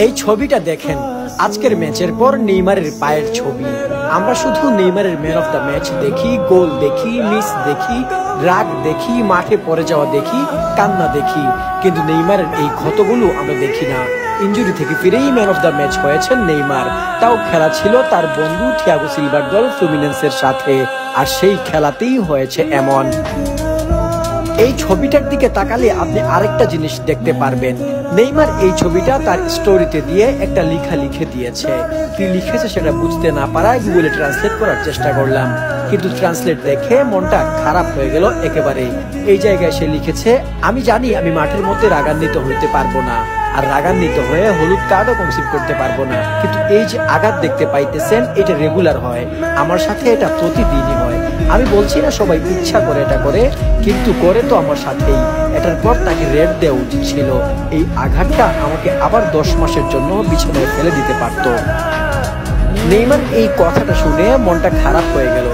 এই ছবিটা দেখেন, আজকের ম্যাচের পর নেইমারের পায়ের ছবি। আমরা শুধু নেইমারের ম্যান অফ দ্য ম্যাচ দেখি, গোল দেখি, মিস দেখি, রাগ দেখি, মাঠে পড়ে যাওয়া দেখি, কান্না দেখি, কিন্তু নেইমারের এই ক্ষতগুলো আমরা দেখি না। ইনজুরি থেকে ফিরেই ম্যান অফ দ্য ম্যাচ হয়েছেন নেইমার। তাও খেলা ছিল তার বন্ধু থিয়াগো সিলভার দল ফ্লুমিনেন্সের সাথে, আর সেই খেলাতেই হয়েছে এমন। এই ছবিটার দিকে তাকালে আপনি আরেকটা জিনিস দেখতে পারবেন। নেইমার এই ছবিটা তার স্টোরিতে দিয়ে একটা লেখা লিখে দিয়েছে। কি লিখেছে সেটা বুঝতে না পারায় গুগলে ট্রান্সলেট করার চেষ্টা করলাম, কিন্তু ট্রান্সলেট দেখে মনটা খারাপ হয়ে গেল একেবারে। এই জায়গায় সে লিখেছে, আমি জানি আমি মাঠের মধ্যে রাগান্বিত হইতে পারবো না, আর রাগান্বিত হয়ে হলুদ কার্ডও কনসিড করতে পারবো না, কিন্তু এই যে আঘাত দেখতে পাইতেছেন এটা রেগুলার হয়, আমার সাথে এটা প্রতিদিনই হয়। আমি বলছি না সবাই ইচ্ছা করে এটা করে, কিন্তু করে তো আমার সাথেই। এটার পর তাকে রেড দেওয়া উচিত ছিল। এই আঘাতটা আমাকে আবার 10 মাসের জন্য বিছানায় ফেলে দিতে পারতো। নেইমার এই কথাটা শুনে মনটা খারাপ হয়ে গেল।